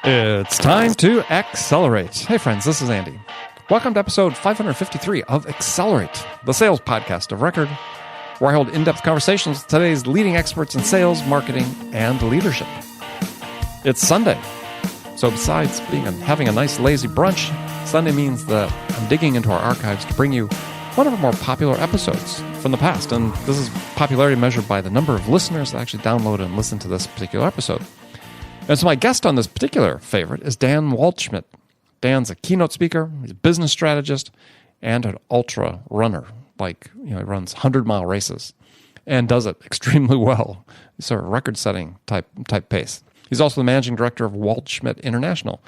It's time to accelerate. Hey friends, this is Andy. Welcome to episode 553 of Accelerate, the sales podcast of record, where I hold in-depth conversations with today's leading experts in sales, marketing, and leadership. It's Sunday, so besides having a nice lazy brunch, Sunday means that I'm digging into our archives to bring you one of our more popular episodes from the past, and this is popularity measured by the number of listeners that actually download and listen to this particular episode. And so my guest on this particular favorite is Dan Waldschmidt. Dan's a keynote speaker, he's a business strategist, and an ultra runner. He runs 100-mile races and does it extremely well. He's sort of record-setting type pace. He's also the managing director of Waldschmidt International.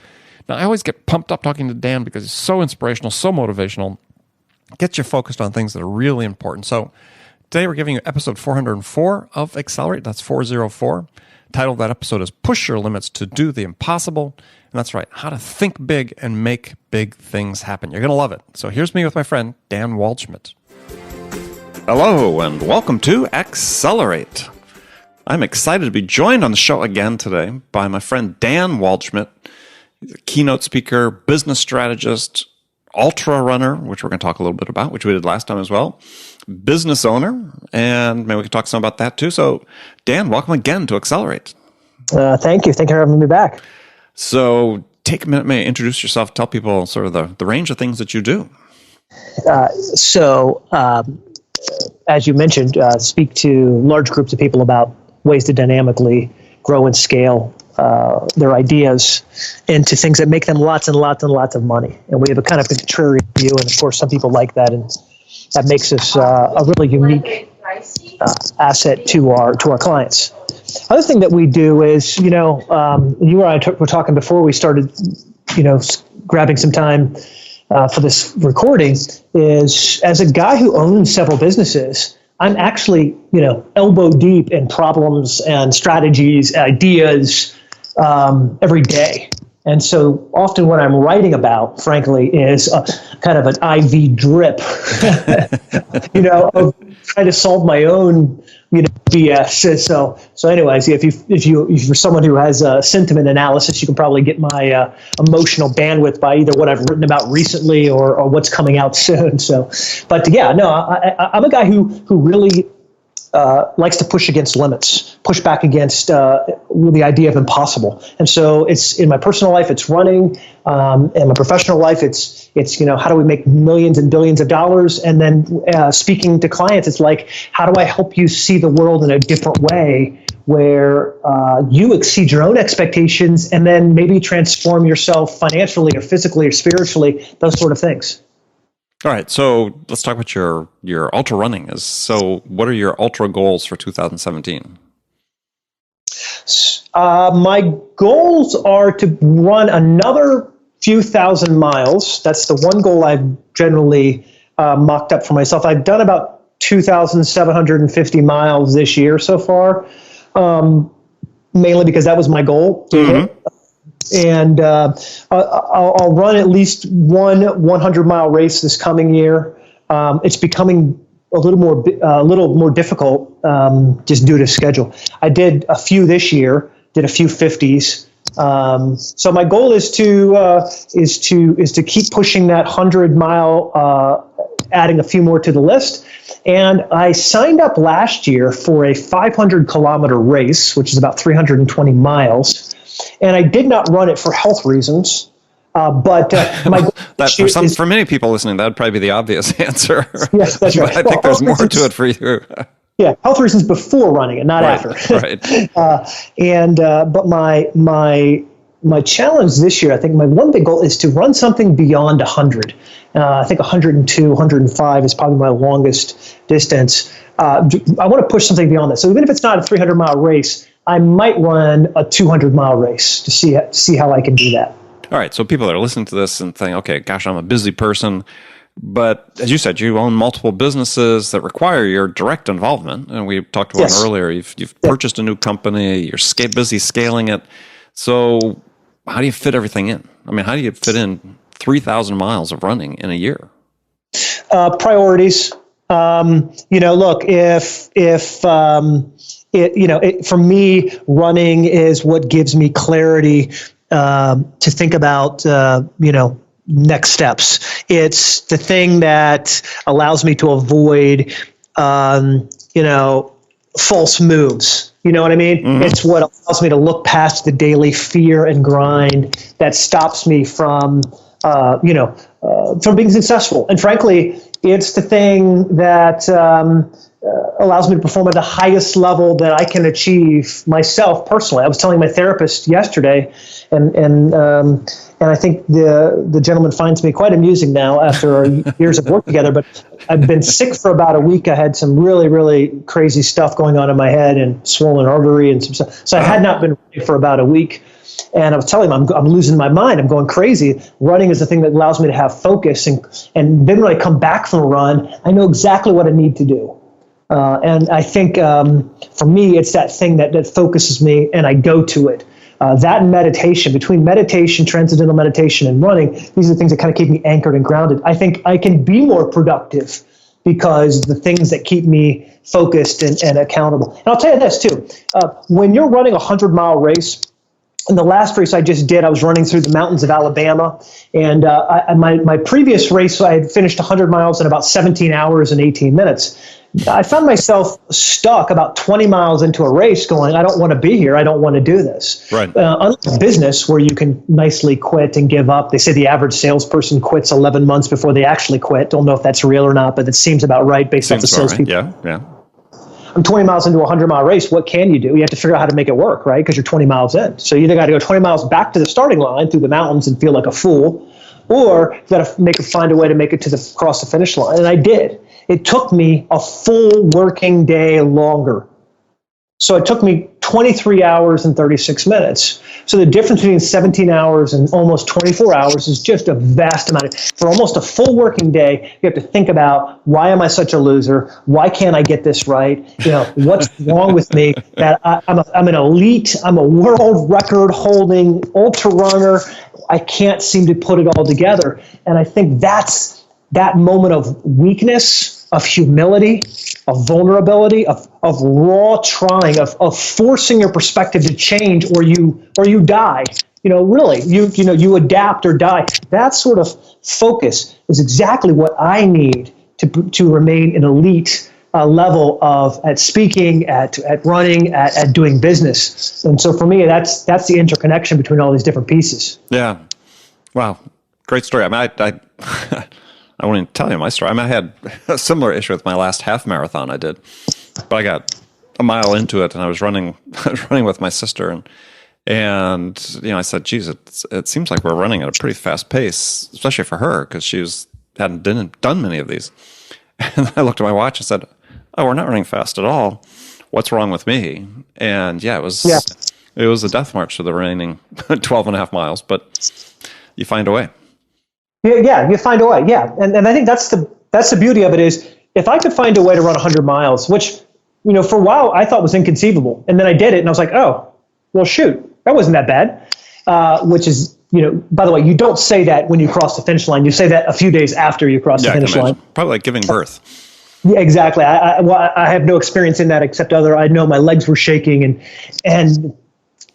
Now, I always get pumped up talking to Dan because he's so inspirational, so motivational, gets you focused on things that are really important. So today we're giving you episode 404 of Accelerate. That's 404. Title of that episode is Push Your Limits to Do the Impossible. And that's right, how to think big and make big things happen. You're going to love it. So here's me with my friend, Dan Waldschmidt. Hello, and welcome to Accelerate. I'm excited to be joined on the show again today by my friend Dan Waldschmidt. He's a keynote speaker, business strategist, ultra runner, which we're going to talk a little bit about, which we did last time as well, business owner, and maybe we can talk some about that too. So, Dan, welcome again to Accelerate. Thank you. Thank you for having me back. So, take a minute, may introduce yourself, tell people sort of the range of things that you do. As you mentioned, speak to large groups of people about ways to dynamically grow and scale their ideas into things that make them lots and lots and lots of money. And we have a kind of contrarian view, and of course, some people like that, and that makes us a really unique asset to our clients. Other thing that we do is, you and I were talking before we started, grabbing some time for this recording, is as a guy who owns several businesses, I'm actually, elbow deep in problems and strategies, ideas every day. And so often what I'm writing about, frankly, is kind of an IV drip, of trying to solve my own, BS. So anyways, if you're someone who has sentiment analysis, you can probably get my emotional bandwidth by either what I've written about recently or what's coming out soon. I'm a guy who really likes to push against limits, push back against the idea of impossible. And so it's in my personal life, it's running, in my professional life, it's how do we make millions and billions of dollars? And then speaking to clients, it's like, how do I help you see the world in a different way where you exceed your own expectations and then maybe transform yourself financially or physically or spiritually, those sort of things. All right, so let's talk about your ultra running. So what are your ultra goals for 2017? My goals are to run another few thousand miles. That's the one goal I've generally mocked up for myself. I've done about 2,750 miles this year so far, mainly because that was my goal to hit. And I'll run at least one 100-mile race this coming year. It's becoming a little more difficult just due to schedule. I did a few this year, did a few 50s. So my goal is to keep pushing that 100-mile, adding a few more to the list. And I signed up last year for a 500-kilometer race, which is about 320 miles. And I did not run it for health reasons, but my for many people listening, that would probably be the obvious answer. Yes, that's right. I think there's more to it for you. Yeah, health reasons before running it, not after. Right. But my challenge this year, I think my one big goal is to run something beyond 100. I think 102, 105 is probably my longest distance. I want to push something beyond that. So even if it's not a 300-mile race, I might run a 200-mile race to see how I can do that. All right, so people that are listening to this and think, okay, gosh, I'm a busy person. But as you said, you own multiple businesses that require your direct involvement. And we talked about earlier, you've purchased a new company, you're busy scaling it. So how do you fit everything in? I mean, how do you fit in 3,000 miles of running in a year? Priorities. Look, if For me, running is what gives me clarity to think about, next steps. It's the thing that allows me to avoid, false moves. You know what I mean? Mm-hmm. It's what allows me to look past the daily fear and grind that stops me from being successful. And frankly, it's the thing that allows me to perform at the highest level that I can achieve myself personally. I was telling my therapist yesterday, and I think the gentleman finds me quite amusing now after years of work together. But I've been sick for about a week. I had some really, really crazy stuff going on in my head and swollen artery and some stuff. So I had not been ready for about a week. And I was telling him, I'm losing my mind. I'm going crazy. Running is the thing that allows me to have focus. And then when I come back from a run, I know exactly what I need to do. And I think for me, it's that thing that focuses me, and I go to it. That and meditation, between meditation, transcendental meditation, and running, these are the things that kind of keep me anchored and grounded. I think I can be more productive because the things that keep me focused and accountable. And I'll tell you this too, when you're running a 100-mile race, in the last race I just did, I was running through the mountains of Alabama, and my previous race, I had finished 100 miles in about 17 hours and 18 minutes. I found myself stuck about 20 miles into a race going, I don't want to be here. I don't want to do this. Right. Unlike business, where you can nicely quit and give up. They say the average salesperson quits 11 months before they actually quit. Don't know if that's real or not, but it seems about right based off the salespeople. Right. Yeah. I'm 20 miles into a 100-mile race. What can you do? You have to figure out how to make it work, right? Because you're 20 miles in. So you either got to go 20 miles back to the starting line through the mountains and feel like a fool, or you got to find a way to make it across the finish line. And I did. It took me a full working day longer. So it took me 23 hours and 36 minutes. So the difference between 17 hours and almost 24 hours is just a vast amount. For almost a full working day, you have to think about, why am I such a loser? Why can't I get this right? What's wrong with me? That I'm an elite, I'm a world record holding ultra runner. I can't seem to put it all together. And I think that's that moment of weakness, of humility, of vulnerability, of raw trying, of forcing your perspective to change, or you die. You adapt or die. That sort of focus is exactly what I need to remain an elite level at speaking, at running, at doing business. And so for me, that's the interconnection between all these different pieces. Yeah. Wow. Great story. I mean, I won't even tell you my story. I had a similar issue with my last half marathon I did, but I got a mile into it and I was running with my sister, and I said, geez, it seems like we're running at a pretty fast pace, especially for her, because she hadn't done many of these. And I looked at my watch and said, oh, we're not running fast at all. What's wrong with me? And it was a death march for the remaining 12 and a half miles, but you find a way. Yeah, you find a way. Yeah, and I think that's the beauty of it is, if I could find a way to run 100 miles, which for a while I thought was inconceivable, and then I did it, and I was like, oh, well, shoot, that wasn't that bad. Which is, by the way, you don't say that when you cross the finish line. You say that a few days after you cross the finish line. Probably like giving birth. Yeah, exactly. I have no experience in that except I know my legs were shaking and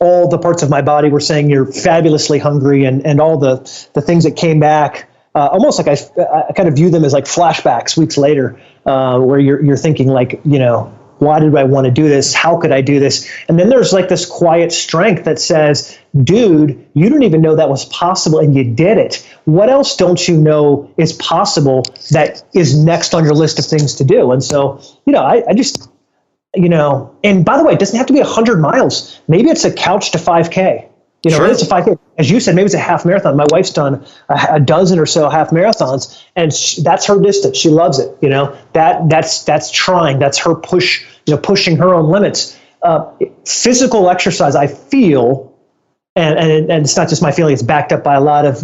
all the parts of my body were saying you're fabulously hungry, and all the things that came back, almost like I kind of view them as like flashbacks weeks later, where you're thinking like, why did I want to do this? How could I do this? And then there's like this quiet strength that says, dude, you didn't even know that was possible and you did it. What else don't you know is possible that is next on your list of things to do? And so, I just, and by the way, it doesn't have to be 100 miles. Maybe it's a couch to 5K. Sure. Maybe it's a 5K. As you said, maybe it's a half marathon. My wife's done a dozen or so half marathons, and that's her distance. She loves it. That's trying. That's her push. Pushing her own limits. Physical exercise, I feel, and it's not just my feeling. It's backed up by a lot of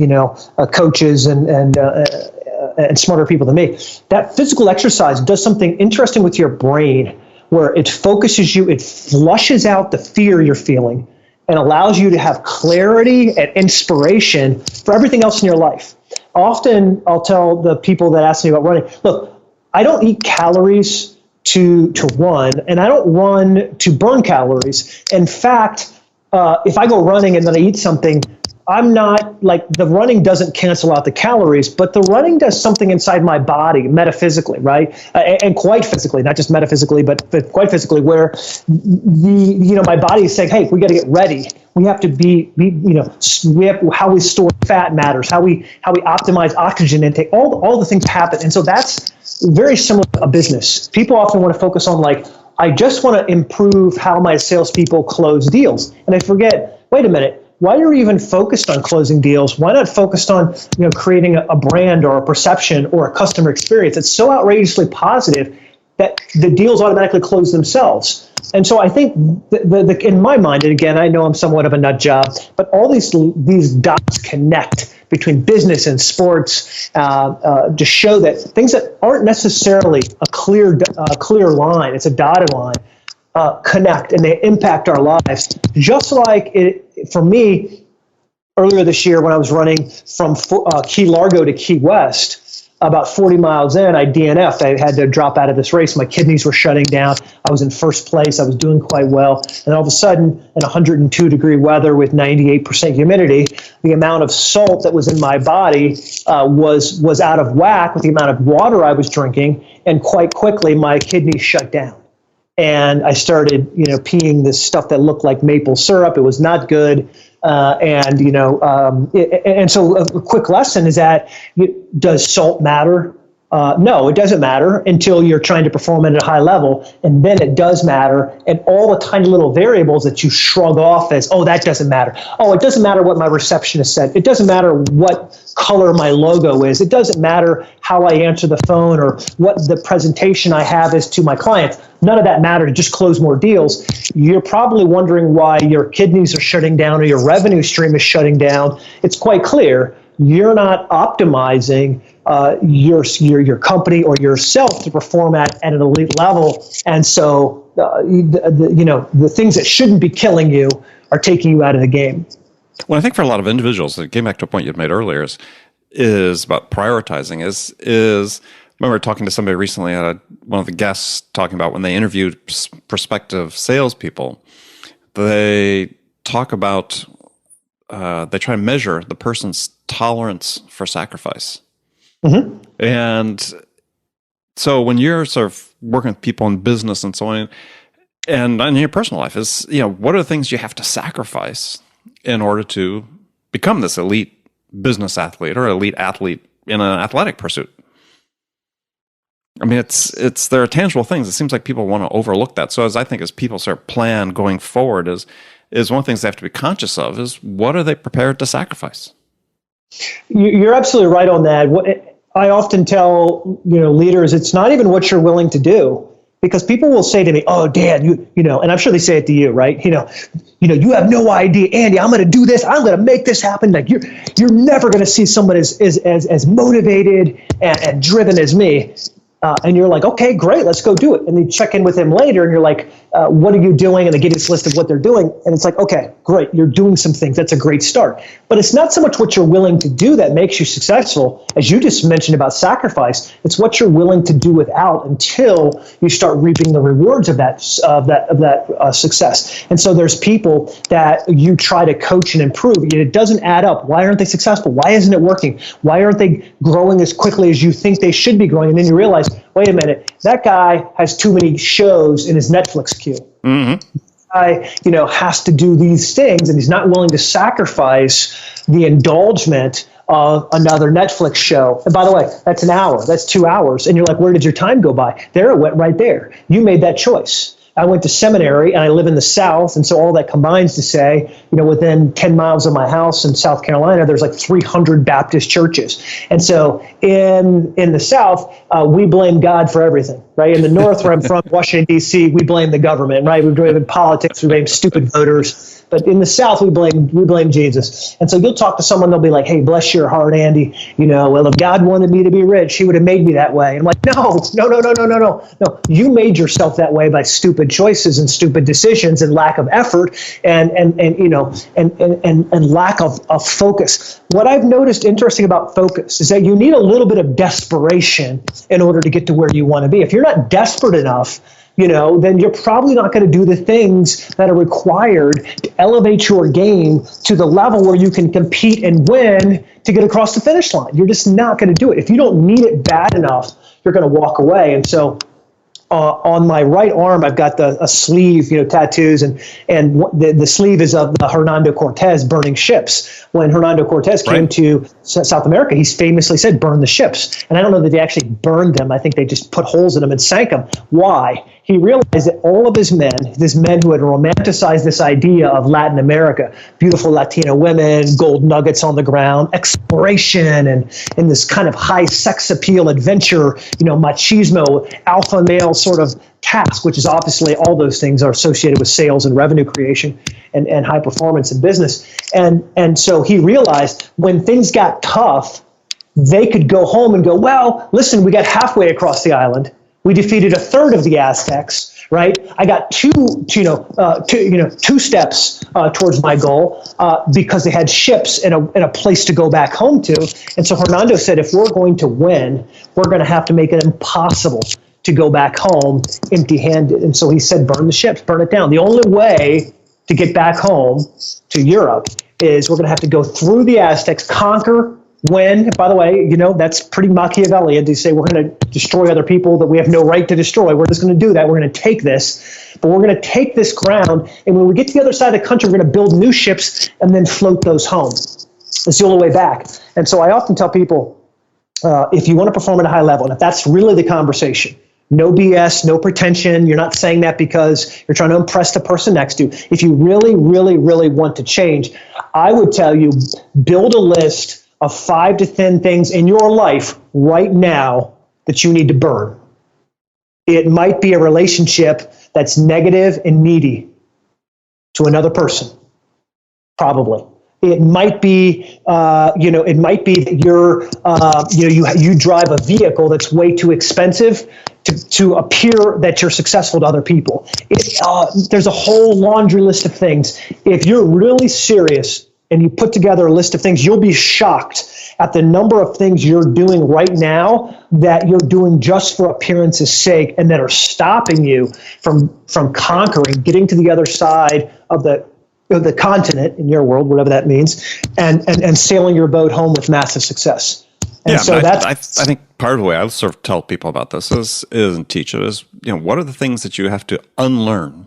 coaches and smarter people than me. That physical exercise does something interesting with your brain, where it focuses you, it flushes out the fear you're feeling, and allows you to have clarity and inspiration for everything else in your life. Often, I'll tell the people that ask me about running, look, I don't eat calories to run, and I don't run to burn calories. In fact, if I go running and then I eat something, I'm not like, the running doesn't cancel out the calories, but the running does something inside my body metaphysically, right? And quite physically, not just metaphysically, but quite physically, where my body is saying, hey, we got to get ready. We have to how we store fat matters, how we optimize oxygen intake, all the things happen. And so that's very similar to a business. People often want to focus on like, I just want to improve how my salespeople close deals. And I forget, wait a minute, why are you even focused on closing deals? Why not focused on creating a brand or a perception or a customer experience that's so outrageously positive that the deals automatically close themselves? And so I think in my mind, and again, I know I'm somewhat of a nut job, but all these dots connect between business and sports to show that things that aren't necessarily a clear line, it's a dotted line, connect and they impact our lives. Just like for me, earlier this year when I was running from Key Largo to Key West, about 40 miles in, I DNF'd. I had to drop out of this race. My kidneys were shutting down. I was in first place. I was doing quite well. And all of a sudden, in 102-degree weather with 98% humidity, the amount of salt that was in my body was out of whack with the amount of water I was drinking. And quite quickly, my kidneys shut down. And I started, peeing this stuff that looked like maple syrup. It was not good. And so a quick lesson is that, does salt matter? No, it doesn't matter until you're trying to perform at a high level. And then it does matter. And all the tiny little variables that you shrug off as, oh, that doesn't matter. Oh, it doesn't matter what my receptionist said. It doesn't matter what color my logo is. It doesn't matter how I answer the phone or what the presentation I have is to my clients. None of that mattered. Just close more deals. You're probably wondering why your kidneys are shutting down or your revenue stream is shutting down. It's quite clear. You're not optimizing your company or yourself to perform at an elite level. And so, the things that shouldn't be killing you are taking you out of the game. Well, I think for a lot of individuals, it came back to a point you'd made earlier, is about prioritizing. I remember talking to somebody recently, one of the guests talking about when they interviewed prospective salespeople, they talk about, they try to measure the person's tolerance for sacrifice. Mm-hmm. And so when you're sort of working with people in business and so on, and in your personal life, is, what are the things you have to sacrifice in order to become this elite business athlete or elite athlete in an athletic pursuit? I mean, there are tangible things. It seems like people want to overlook that. So as people sort of plan going forward, is one of the things they have to be conscious of is, what are they prepared to sacrifice? You're absolutely right on that. I often tell leaders, it's not even what you're willing to do, because people will say to me, "Oh, Dan, you know," and I'm sure they say it to you, right? You have no idea, Andy. I'm going to do this. I'm going to make this happen. Like you're never going to see someone as motivated and driven as me. And you're like, okay, great, let's go do it. And you check in with them later and you're like, what are you doing? And they give you this list of what they're doing. And it's like, okay, great, you're doing some things. That's a great start. But it's not so much what you're willing to do that makes you successful, as you just mentioned about sacrifice. It's what you're willing to do without until you start reaping the rewards of that success. And so there's people that you try to coach and improve. It doesn't add up. Why aren't they successful? Why isn't it working? Why aren't they growing as quickly as you think they should be growing? And then you realize, wait a minute, that guy has too many shows in his Netflix queue. Mm-hmm. Guy, has to do these things, and he's not willing to sacrifice the indulgence of another Netflix show. And by the way, that's an hour, that's 2 hours. And you're like, where did your time go by? There it went right there. You made that choice. I went to seminary and I live in the South. And so all that combines to say, within 10 miles of my house in South Carolina, there's like 300 Baptist churches. And so in the South, we blame God for everything, right? In the North, where I'm from, Washington, D.C., we blame the government, right? We blame politics, we blame stupid voters. But in the South, we blame Jesus. And so you'll talk to someone, they'll be like, hey, bless your heart, Andy. Well, if God wanted me to be rich, he would have made me that way. And I'm like, no. You made yourself that way by stupid choices and stupid decisions and lack of effort and lack of focus. What I've noticed interesting about focus is that you need a little bit of desperation in order to get to where you want to be. If you're not desperate enough, then you're probably not going to do the things that are required to elevate your game to the level where you can compete and win to get across the finish line. You're just not going to do it. If you don't need it bad enough, you're going to walk away. And so on my right arm, I've got a sleeve, tattoos, and the sleeve is of Hernando Cortez burning ships. When Hernando Cortez came to South America, he famously said, burn the ships. And I don't know that they actually burned them. I think they just put holes in them and sank them. Why? He realized that all of his men who had romanticized this idea of Latin America, beautiful Latina women, gold nuggets on the ground, exploration, and this kind of high sex appeal adventure, machismo, alpha male sort of task, which is obviously all those things are associated with sales and revenue creation and high performance in business. And so he realized when things got tough, they could go home and go, well, listen, we got halfway across the island. We defeated a third of the Aztecs, right? I got two steps towards my goal because they had ships and a place to go back home to. And so Hernando said, if we're going to win, we're going to have to make it impossible to go back home empty-handed. And so he said, burn the ships, burn it down. The only way to get back home to Europe is we're going to have to go through the Aztecs, conquer, win. By the way, that's pretty Machiavellian to say we're going to destroy other people that we have no right to destroy. We're just going to do that. We're going to take this, but we're going to take this ground. And when we get to the other side of the country, we're going to build new ships and then float those home. It's the only way back. And so I often tell people, if you want to perform at a high level, and if that's really the conversation, no BS, no pretension. You're not saying that because you're trying to impress the person next to you. If you really, really, really want to change, I would tell you, build a list of 5 to 10 things in your life right now that you need to burn. It might be a relationship that's negative and needy to another person, probably. It might be, it might be that you drive a vehicle that's way too expensive to appear that you're successful to other people. There's a whole laundry list of things. If you're really serious and you put together a list of things, you'll be shocked at the number of things you're doing right now that you're doing just for appearance's sake and that are stopping you from conquering, getting to the other side of the continent, in your world, whatever that means, and sailing your boat home with massive success. And so I think part of the way I sort of tell people about this is and teach it is, what are the things that you have to unlearn?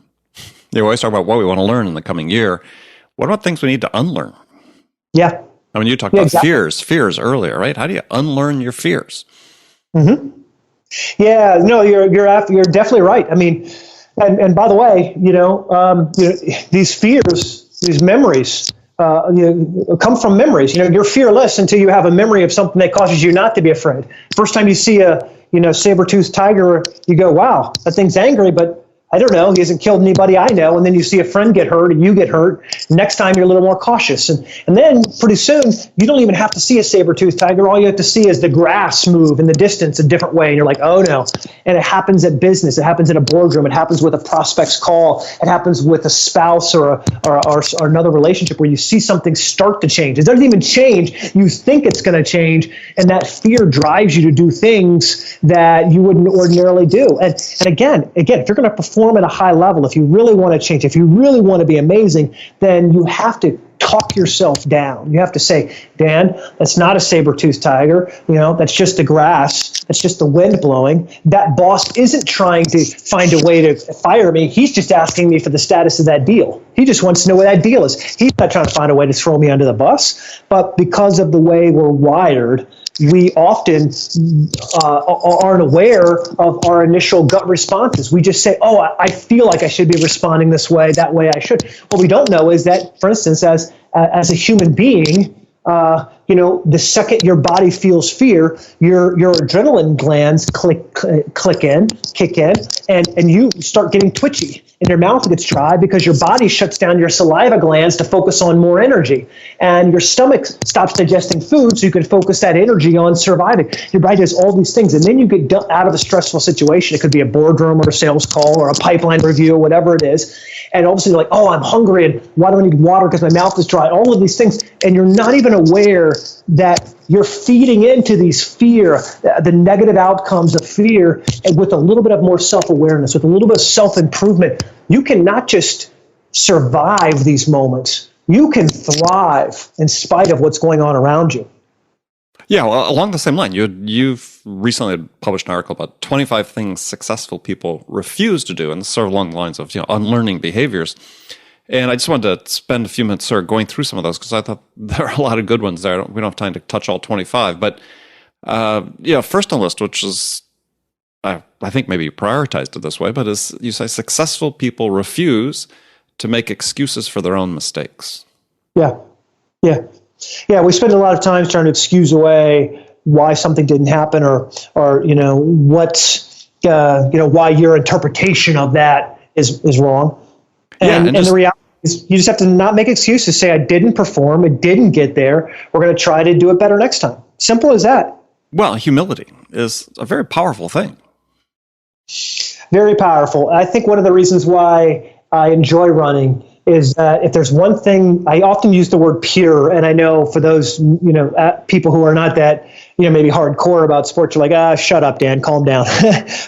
They always talk about what we want to learn in the coming year. What about things we need to unlearn? Yeah. I mean, you talked about fears earlier, right? How do you unlearn your fears? Mm-hmm. Yeah, no, you're definitely right. I mean, and by the way, these fears, these memories, come from memories. You're fearless until you have a memory of something that causes you not to be afraid. First time you see a saber-toothed tiger, you go, wow, that thing's angry, but I don't know, he hasn't killed anybody I know. And then you see a friend get hurt and you get hurt. Next time you're a little more cautious. And then pretty soon you don't even have to see a saber-toothed tiger. All you have to see is the grass move in the distance a different way. And you're like, oh no. And it happens at business. It happens in a boardroom. It happens with a prospect's call. It happens with a spouse or another relationship where you see something start to change. It doesn't even change. You think it's going to change. And that fear drives you to do things that you wouldn't ordinarily do. And again, if you're going to perform at a high level, if you really want to change, if you really want to be amazing, then you have to talk yourself down. You have to say, Dan, that's not a saber-toothed tiger. That's just the grass. That's just the wind blowing. That boss isn't trying to find a way to fire me. He's just asking me for the status of that deal. He just wants to know what that deal is. He's not trying to find a way to throw me under the bus. But because of the way we're wired, we often aren't aware of our initial gut responses. We just say, oh, I feel like I should be responding this way, that way I should. What we don't know is that, for instance, as a human being, the second your body feels fear, your adrenaline glands kick in, and you start getting twitchy, and your mouth gets dry because your body shuts down your saliva glands to focus on more energy, and your stomach stops digesting food so you can focus that energy on surviving. Your body does all these things, and then you get out of a stressful situation. It could be a boardroom or a sales call or a pipeline review or whatever it is, and all of a sudden you're like, oh, I'm hungry, and why do I need water because my mouth is dry? All of these things, and you're not even aware that you're feeding into these fear, the negative outcomes of fear, and with a little bit of more self-awareness, with a little bit of self-improvement, you can not just survive these moments, you can thrive in spite of what's going on around you. Yeah, well, along the same line, you've recently published an article about 25 things successful people refuse to do, and it's sort of along the lines of unlearning behaviors. And I just wanted to spend a few minutes sort of going through some of those because I thought there are a lot of good ones there. We don't have time to touch all 25, but first on the list, which is I think maybe you prioritized it this way, but is you say successful people refuse to make excuses for their own mistakes. Yeah. We spend a lot of time trying to excuse away why something didn't happen, or why your interpretation of that is wrong. And the reality is, you just have to not make excuses. Say, I didn't perform, it didn't get there. We're going to try to do it better next time. Simple as that. Well, humility is a very powerful thing. Very powerful. I think one of the reasons why I enjoy running is that if there's one thing, I often use the word pure, and I know for those people who are not that maybe hardcore about sports, you're like, shut up, Dan, calm down.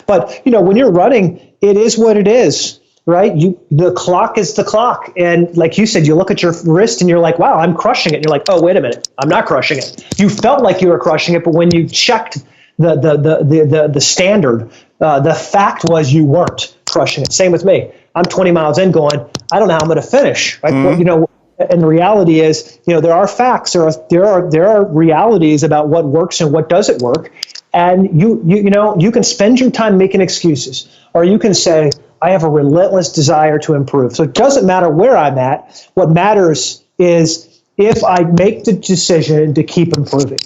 But when you're running, it is what it is. Right? The clock is the clock. And like you said, you look at your wrist and you're like, wow, I'm crushing it. And you're like, oh, wait a minute, I'm not crushing it. You felt like you were crushing it, but when you checked the standard, the fact was you weren't crushing it. Same with me. I'm 20 miles in going, I don't know how I'm going to finish. Right? Mm-hmm. And the reality is, there are facts, there are realities about what works and what doesn't work. And you can spend your time making excuses, or you can say, I have a relentless desire to improve. So it doesn't matter where I'm at. What matters is if I make the decision to keep improving.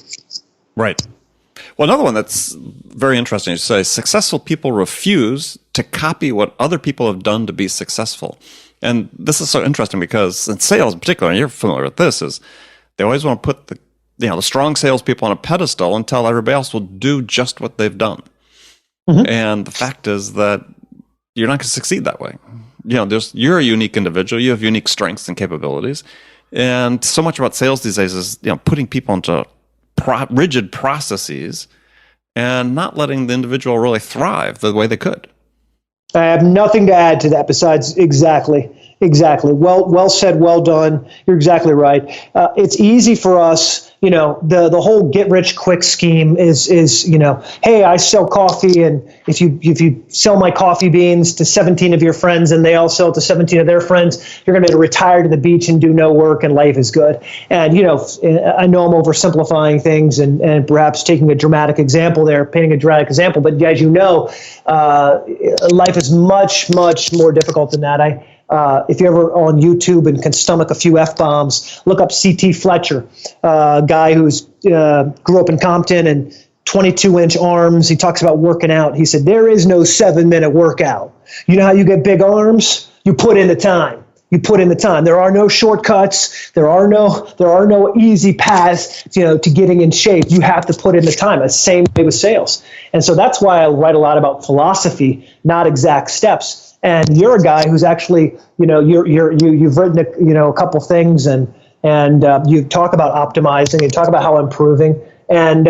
Right. Well, another one that's very interesting, you say successful people refuse to copy what other people have done to be successful. And this is so interesting because in sales in particular, and you're familiar with this, is they always want to put the strong salespeople on a pedestal and tell everybody else will do just what they've done. Mm-hmm. And the fact is that you're not going to succeed that way. You're a unique individual. You have unique strengths and capabilities. And so much about sales these days is, putting people into rigid processes and not letting the individual really thrive the way they could. I have nothing to add to that besides exactly. Well said, well done. You're exactly right. It's easy for us, the whole get rich quick scheme is hey, I sell coffee, and if you sell my coffee beans to 17 of your friends and they all sell it to 17 of their friends, you're going to retire to the beach and do no work and life is good. And I know I'm oversimplifying things and perhaps taking a dramatic example there, painting a dramatic example, but as life is much, much more difficult than that. If you're ever on YouTube and can stomach a few F-bombs, look up C.T. Fletcher, a guy who's grew up in Compton and 22-inch arms. He talks about working out. He said, there is no 7-minute workout. You know how you get big arms? You put in the time. There are no shortcuts. There are no easy paths, to getting in shape. You have to put in the time. It's the same way with sales. And so that's why I write a lot about philosophy, not exact steps. And you're a guy who's actually, you've written a couple things, and you talk about optimizing, you talk about how improving, and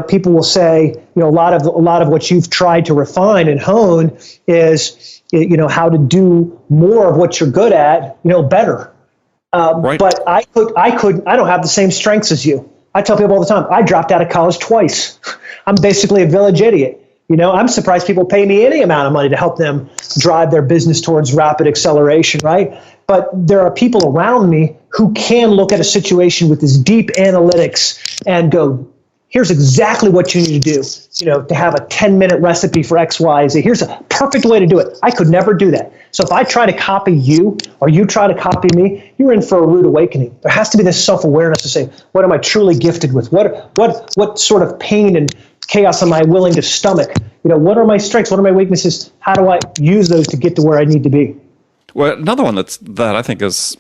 people will say, a lot of what you've tried to refine and hone is, how to do more of what you're good at, better. Right. But I don't have the same strengths as you. I tell people all the time, I dropped out of college twice. I'm basically a village idiot. I'm surprised people pay me any amount of money to help them drive their business towards rapid acceleration, right? But there are people around me who can look at a situation with this deep analytics and go, here's exactly what you need to do, to have a 10-minute recipe for X, Y, Z. Here's a perfect way to do it. I could never do that. So if I try to copy you or you try to copy me, you're in for a rude awakening. There has to be this self-awareness to say, what am I truly gifted with? What sort of pain and chaos am I willing to stomach? What are my strengths? What are my weaknesses? How do I use those to get to where I need to be? Well, another one that I think is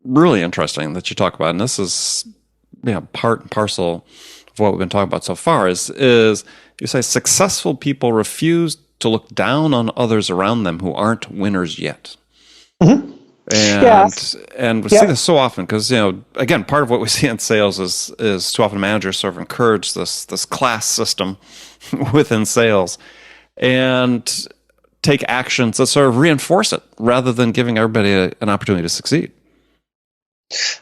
really interesting that you talk about, and this is part and parcel of what we've been talking about so far, is you say successful people refuse to look down on others around them who aren't winners yet. Mm-hmm. And we see this so often because, again, part of what we see in sales is too often managers sort of encourage this class system within sales and take actions that sort of reinforce it rather than giving everybody an opportunity to succeed.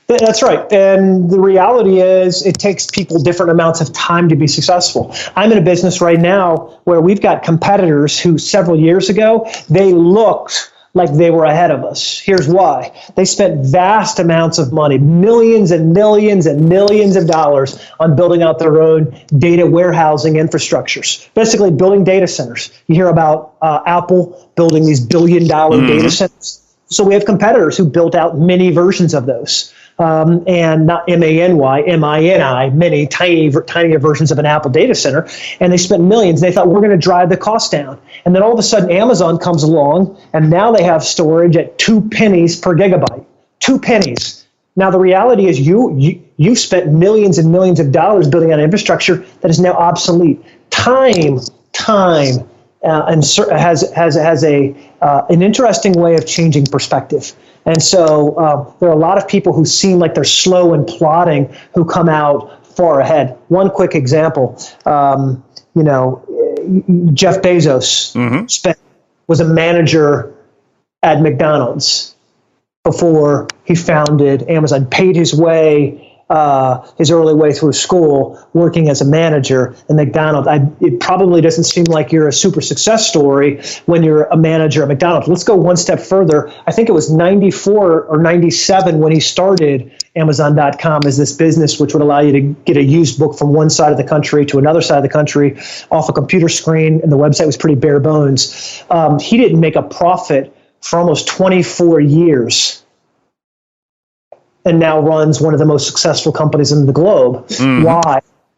That's right. And the reality is it takes people different amounts of time to be successful. I'm in a business right now where we've got competitors who several years ago, they looked like they were ahead of us. Here's why. They spent vast amounts of money, millions and millions and millions of dollars on building out their own data warehousing infrastructures, basically building data centers. You hear about Apple building these billion-dollar data centers. So we have competitors who built out mini versions of those, and not M-A-N-Y, M-I-N-I, many tinier versions of an Apple data center, and they spent millions. They thought, we're going to drive the cost down. And then all of a sudden, Amazon comes along, and now they have storage at 2 pennies per gigabyte. 2 pennies. Now, the reality is you spent millions and millions of dollars building out infrastructure that is now obsolete. Time, and has an interesting way of changing perspective. And so there are a lot of people who seem like they're slow and plodding who come out far ahead. One quick example, Jeff Bezos was a manager at McDonald's before he founded Amazon, paid his early way through school working as a manager at McDonald's. It probably doesn't seem like you're a super success story when you're a manager at McDonald's. Let's go one step further. I think it was 94 or 97 when he started Amazon.com as this business which would allow you to get a used book from one side of the country to another side of the country off a computer screen, and the website was pretty bare bones. He didn't make a profit for almost 24 years. And now runs one of the most successful companies in the globe.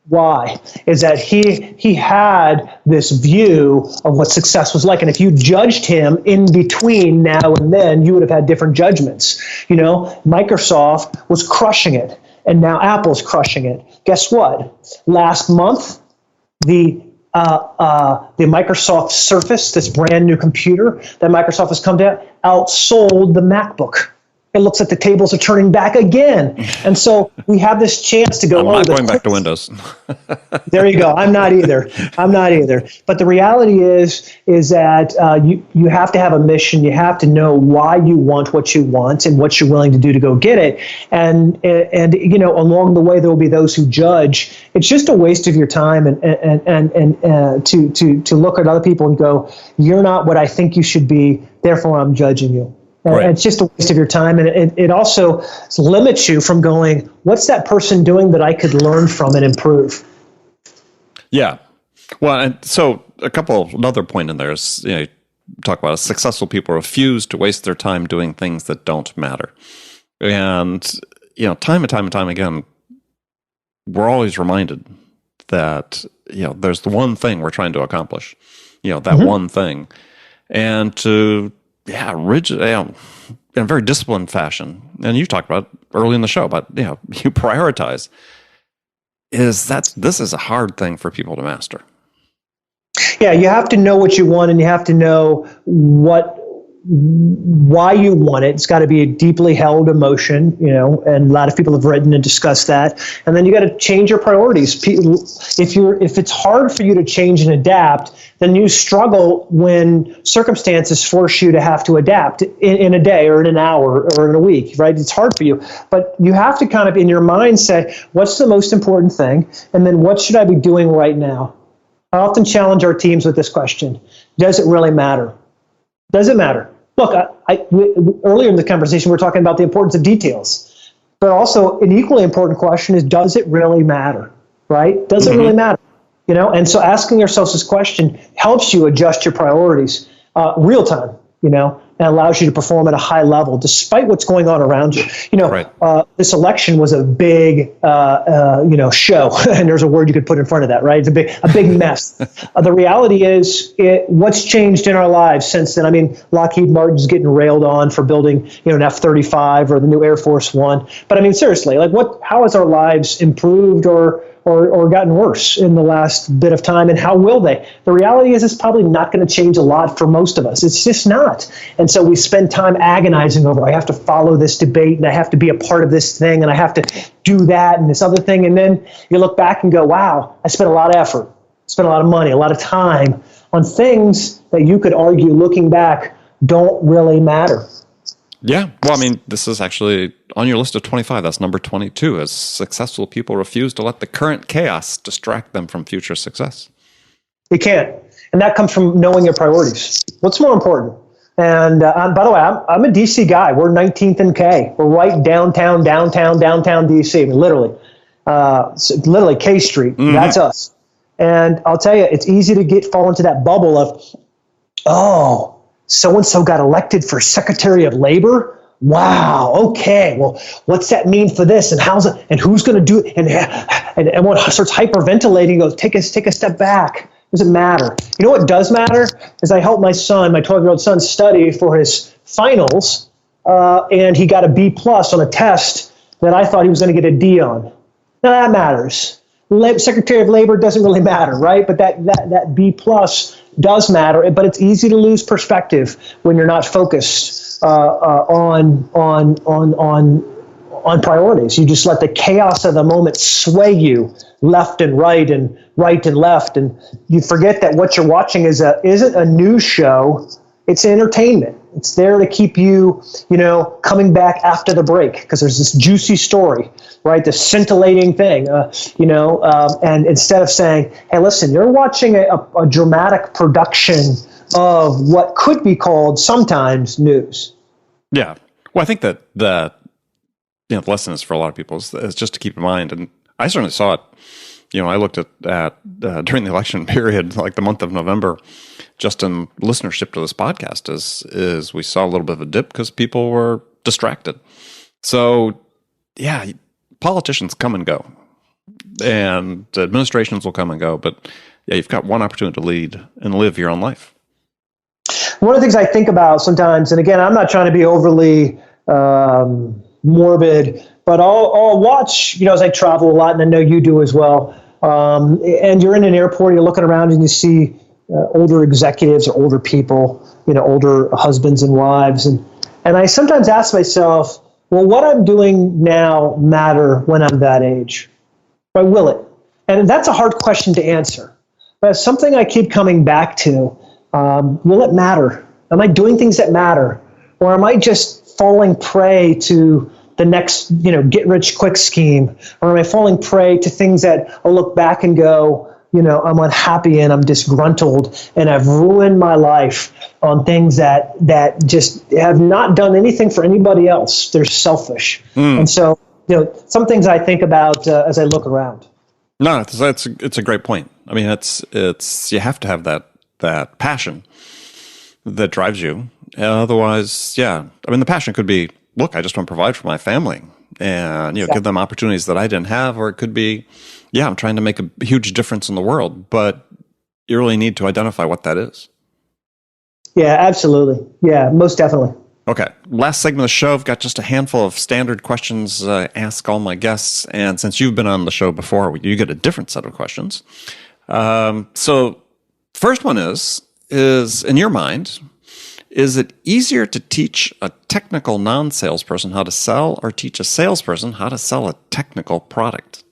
Why? Is that he had this view of what success was like. And if you judged him in between now and then, you would have had different judgments. Microsoft was crushing it, and now Apple's crushing it. Guess what? Last month, the Microsoft Surface, this brand new computer that Microsoft has come to, outsold the MacBook. It looks like the tables are turning back again. And so we have this chance to go, I'm not going back to Windows. There you go. I'm not either. But the reality is that you have to have a mission. You have to know why you want what you want and what you're willing to do to go get it. And along the way, there will be those who judge. It's just a waste of your time and to look at other people and go, you're not what I think you should be, therefore I'm judging you. Right. It's just a waste of your time, and it also limits you from going, what's that person doing that I could learn from and improve? Yeah. Well, and so another point in there is, you talk about successful people refuse to waste their time doing things that don't matter. And, time and time again, we're always reminded that, there's the one thing we're trying to accomplish, that one thing. And to rigid, in a very disciplined fashion. And you talked about early in the show about, you prioritize. This is a hard thing for people to master. Yeah, you have to know what you want, and you have to know why you want it. It's got to be a deeply held emotion, and a lot of people have written and discussed that. And then you got to change your priorities. If it's hard for you to change and adapt, then you struggle when circumstances force you to have to adapt in a day or in an hour or in a week, right? It's hard for you, but you have to kind of in your mind say, what's the most important thing? And then what should I be doing right now? I often challenge our teams with this question. Does it really matter? Does it matter? Look, earlier in the conversation, we were talking about the importance of details, but also an equally important question is, does it really matter? right? Doesn't really matter, And so asking yourselves this question helps you adjust your priorities real time, and allows you to perform at a high level despite what's going on around you. Right. This election was a big, show, and there's a word you could put in front of that, right? It's a big mess. The reality is, what's changed in our lives since then? I mean, Lockheed Martin's getting railed on for building, an F-35 or the new Air Force One. But I mean, seriously, how has our lives improved or gotten worse in the last bit of time, and how will they? The reality is it's probably not going to change a lot for most of us. It's just not. And so we spend time agonizing over, I have to follow this debate, and I have to be a part of this thing, and I have to do that and this other thing. And then you look back and go, wow, I spent a lot of effort, spent a lot of money, a lot of time on things that you could argue, looking back, don't really matter. Yeah. Well, I mean, this is actually on your list of 25. That's number 22, as successful people refuse to let the current chaos distract them from future success. You can't. And that comes from knowing your priorities. What's more important? And by the way, I'm a DC guy. We're 19th and K. We're right downtown DC. I mean, literally K Street. Mm-hmm. That's us. And I'll tell you, it's easy to fall into that bubble of, oh, so-and-so got elected for Secretary of Labor. Wow. Okay. Well, what's that mean for this? And how's it? And who's going to do it? And everyone starts hyperventilating. Goes, take a step back. Doesn't matter. You know what does matter is I helped my 12-year-old son, study for his finals, and he got a B+ on a test that I thought he was going to get a D on. Now that matters. Secretary of Labor doesn't really matter, right? But that B+ does matter. But it's easy to lose perspective when you're not focused on priorities. You just let the chaos of the moment sway you left and right and left, and you forget that what you're watching isn't a news show. It's entertainment. It's there to keep you, coming back after the break because there's this juicy story, right? This scintillating thing, and instead of saying, hey, listen, you're watching a dramatic production of what could be called sometimes news. Yeah. Well, I think that the lesson is for a lot of people is just to keep in mind, and I certainly saw it. I looked at during the election period, like the month of November, just in listenership to this podcast, is we saw a little bit of a dip because people were distracted. So, yeah, politicians come and go, and administrations will come and go, but yeah, you've got one opportunity to lead and live your own life. One of the things I think about sometimes, and again, I'm not trying to be overly morbid, but I'll watch, as I travel a lot, and I know you do as well. And you're in an airport, you're looking around and you see older executives or older people, older husbands and wives. And I sometimes ask myself, well, what I'm doing now matter when I'm that age? Or will it? And that's a hard question to answer. But it's something I keep coming back to. Will it matter? Am I doing things that matter? Or am I just falling prey to the next, get rich quick scheme? Or am I falling prey to things that I'll look back and go, I'm unhappy and I'm disgruntled and I've ruined my life on things that just have not done anything for anybody else. They're selfish. And so, some things I think about as I look around. No, it's a great point. I mean, it's you have to have that passion that drives you. Otherwise, yeah. I mean, the passion could be, look, I just want to provide for my family and, give them opportunities that I didn't have. Or it could be, yeah, I'm trying to make a huge difference in the world, but you really need to identify what that is. Yeah, absolutely. Yeah, most definitely. Okay. Last segment of the show, I've got just a handful of standard questions I ask all my guests. And since you've been on the show before, you get a different set of questions. So first one is in your mind, is it easier to teach a technical non-salesperson how to sell or teach a salesperson how to sell a technical product?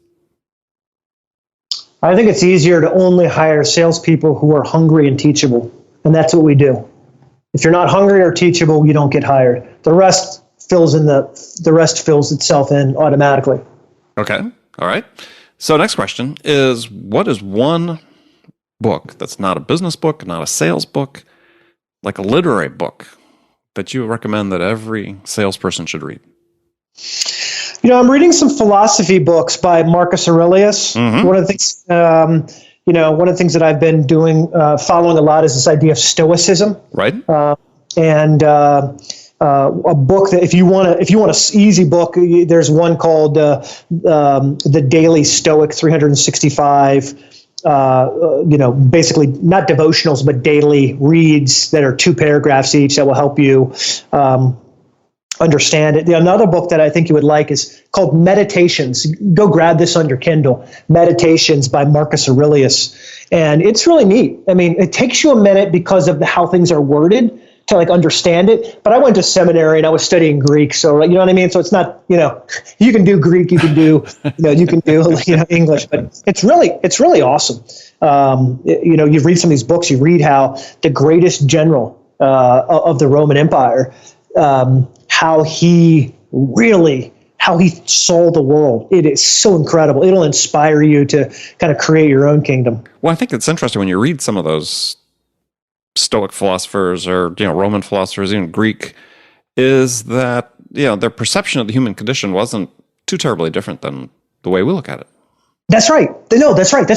I think it's easier to only hire salespeople who are hungry and teachable. And that's what we do. If you're not hungry or teachable, you don't get hired. The rest fills itself in automatically. Okay. All right. So next question is, what is one book that's not a business book, not a sales book, like a literary book, that you recommend that every salesperson should read? I'm reading some philosophy books by Marcus Aurelius. One of the things, one of the things that I've been doing, following a lot, is this idea of Stoicism. Right. And a book that if you want an easy book, there's one called The Daily Stoic 365. Basically not devotionals, but daily reads that are 2 paragraphs each that will help you understand it. Another book that I think you would like is called Meditations. Go grab this on your Kindle. Meditations by Marcus Aurelius. And it's really neat. I mean, it takes you a minute because of how things are worded to understand it. But I went to seminary and I was studying Greek. So, you know what I mean? So it's not, you can do Greek, you can do, you can do, English, but it's really awesome. You read some of these books, you read how the greatest general of the Roman Empire, how he saw the world. It is so incredible. It'll inspire you to kind of create your own kingdom. Well, I think it's interesting when you read some of those Stoic philosophers or, Roman philosophers, even Greek, is that, their perception of the human condition wasn't too terribly different than the way we look at it. That's right. No, that's right.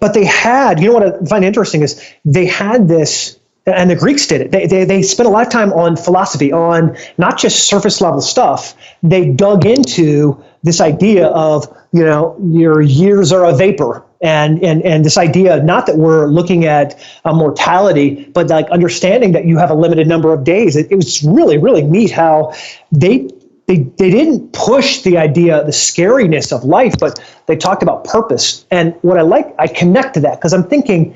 But they had, what I find interesting is they had this, and the Greeks did it. They spent a lot of time on philosophy, on not just surface level stuff. They dug into this idea of, your years are a vapor. And this idea, not that we're looking at mortality, but understanding that you have a limited number of days. It was really, really neat how they didn't push the idea, the scariness of life, but they talked about purpose. And what I connect to that because I'm thinking,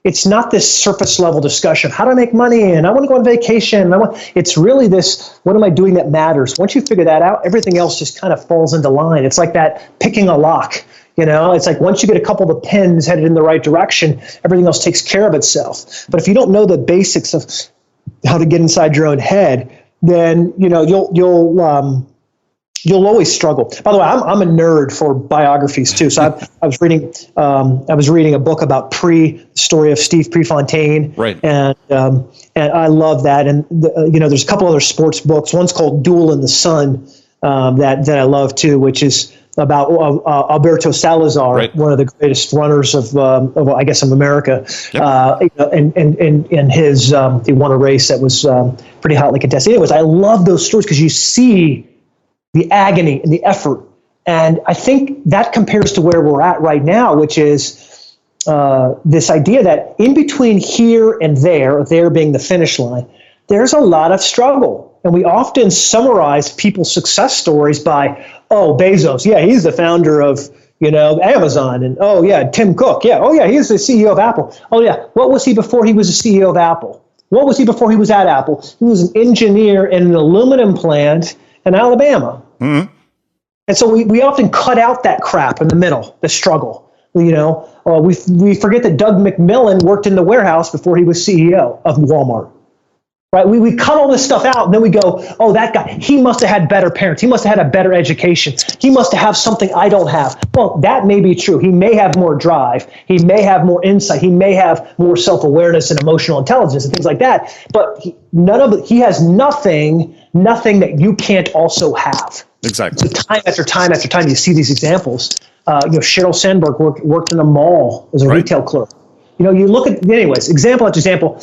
it's not this surface level discussion. How do I make money? And I want to go on vacation. It's really this, what am I doing that matters? Once you figure that out, everything else just kind of falls into line. It's like that picking a lock, it's like once you get a couple of the pins headed in the right direction, everything else takes care of itself. But if you don't know the basics of how to get inside your own head, then, you'll always struggle. By the way, I'm a nerd for biographies too. So I was reading a book about the story of Steve Prefontaine, right? And I love that. And there's a couple other sports books. One's called Duel in the Sun that I love too, which is about Alberto Salazar, right. One of the greatest runners of America. Yep. And his he won a race that was pretty hotly contested. Anyways, I love those stories because you see the agony and the effort. And I think that compares to where we're at right now, which is this idea that in between here and there being the finish line, there's a lot of struggle. And we often summarize people's success stories by, Bezos, yeah, he's the founder of, Amazon. And, Tim Cook, yeah, he's the CEO of Apple. Oh, yeah, what was he before he was the CEO of Apple? What was he before he was at Apple? He was an engineer in an aluminum plant in Alabama. Mm-hmm. And so we often cut out that crap in the middle, the struggle. We forget that Doug McMillon worked in the warehouse before he was CEO of Walmart. Right? We cut all this stuff out, and then we go, that guy, he must have had better parents. He must have had a better education. He must have something I don't have. Well, that may be true. He may have more drive. He may have more insight. He may have more self-awareness and emotional intelligence and things like that. But he has nothing that you can't also have. Exactly. So time after time after time, you see these examples. Sheryl Sandberg worked in a mall as a retail clerk. You look at, anyways, example after example,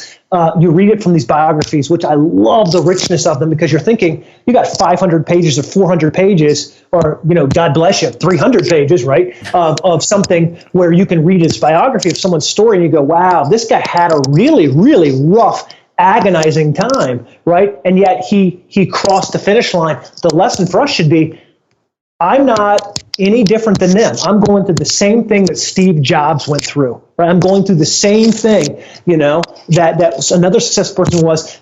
you read it from these biographies, which I love the richness of them because you're thinking, you got 500 pages or 400 pages or, God bless you, 300 pages, right, of something where you can read his biography of someone's story and you go, wow, this guy had a really, really rough, agonizing time, right? And yet he crossed the finish line. The lesson for us should be, I'm not any different than them. I'm going through the same thing that Steve Jobs went through. Right? I'm going through the same thing, that another successful person was.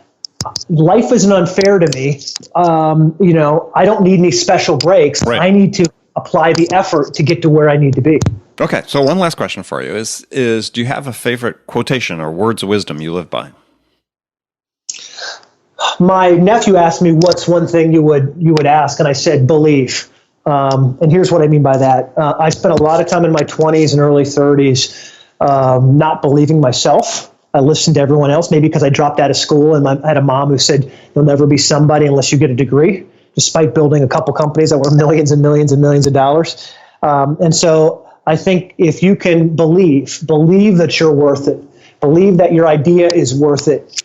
Life isn't unfair to me. I don't need any special breaks. Right. I need to apply the effort to get to where I need to be. Okay, so one last question for you is do you have a favorite quotation or words of wisdom you live by? My nephew asked me, what's one thing you would ask? And I said, believe. And here's what I mean by that. I spent a lot of time in my 20s and early 30s not believing myself. I listened to everyone else, maybe because I dropped out of school and I had a mom who said, you'll never be somebody unless you get a degree, despite building a couple companies that were millions and millions and millions of dollars. And so I think if you can believe that you're worth it, believe that your idea is worth it,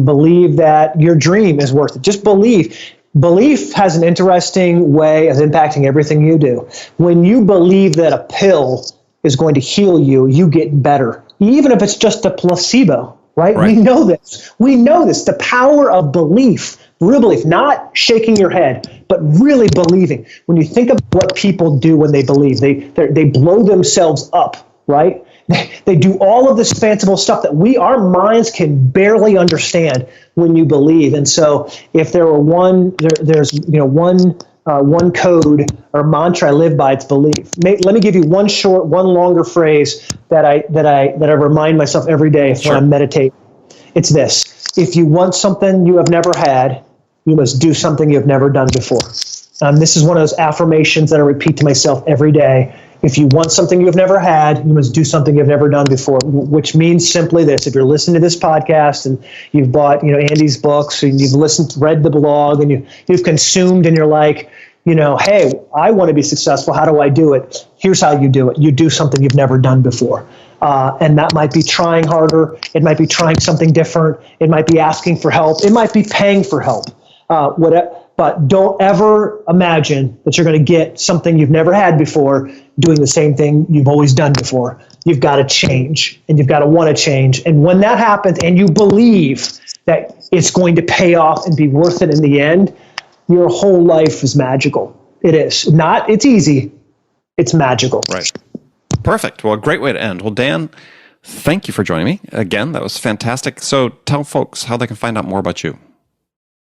believe that your dream is worth it, just believe. Belief has an interesting way of impacting everything you do. When you believe that a pill is going to heal you, you get better, even if it's just a placebo, right? We know this. We know this. The power of belief, real belief, not shaking your head, but really believing. When you think of what people do when they believe, they blow themselves up, right? They do all of this fanciful stuff that our minds can barely understand when you believe. And so if there were one code or mantra I live by, it's belief. Let me give you one longer phrase that I remind myself every day when I meditate. It's this: if you want something you have never had, you must do something you have never done before. This is one of those affirmations that I repeat to myself every day. If you want something you've never had, you must do something you've never done before, which means simply this. If you're listening to this podcast and you've bought, Andy's books and you've read the blog and you've consumed and you're like, hey, I want to be successful. How do I do it? Here's how you do it. You do something you've never done before. And that might be trying harder. It might be trying something different. It might be asking for help. It might be paying for help. But don't ever imagine that you're going to get something you've never had before doing the same thing you've always done before. You've got to change, and you've got to want to change. And when that happens and you believe that it's going to pay off and be worth it in the end, your whole life is magical. It is. It's easy. It's magical. Right. Perfect. Well, a great way to end. Well, Dan, thank you for joining me. Again, that was fantastic. So tell folks how they can find out more about you.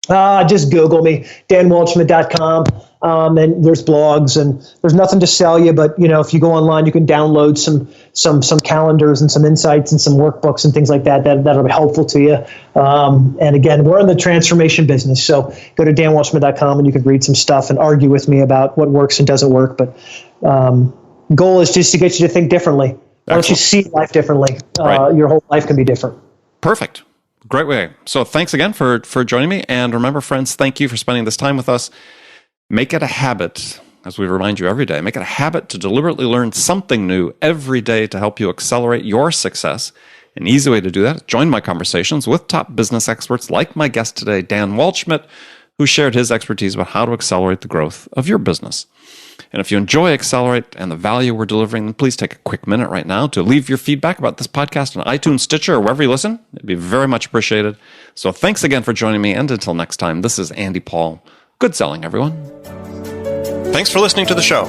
Just Google me, danwaldschmidt.com, and there's blogs, and there's nothing to sell you, but if you go online, you can download some calendars and some insights and some workbooks and things like that'll be helpful to you. And again, we're in the transformation business, so go to danwaldschmidt.com and you can read some stuff and argue with me about what works and doesn't work. But goal is just to get you to think differently. Once you see life differently, your whole life can be different. Perfect. Great way. So thanks again for joining me. And remember, friends, thank you for spending this time with us. Make it a habit, as we remind you every day, make it a habit to deliberately learn something new every day to help you accelerate your success. An easy way to do that is join my conversations with top business experts like my guest today, Dan Waldschmidt, who shared his expertise about how to accelerate the growth of your business. And if you enjoy Accelerate and the value we're delivering, then please take a quick minute right now to leave your feedback about this podcast on iTunes, Stitcher, or wherever you listen. It'd be very much appreciated. So thanks again for joining me. And until next time, this is Andy Paul. Good selling, everyone. Thanks for listening to the show.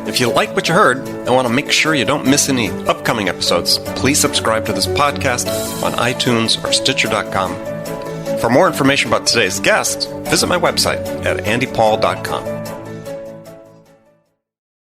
If you like what you heard and want to make sure you don't miss any upcoming episodes, please subscribe to this podcast on iTunes or Stitcher.com. For more information about today's guest, visit my website at andypaul.com.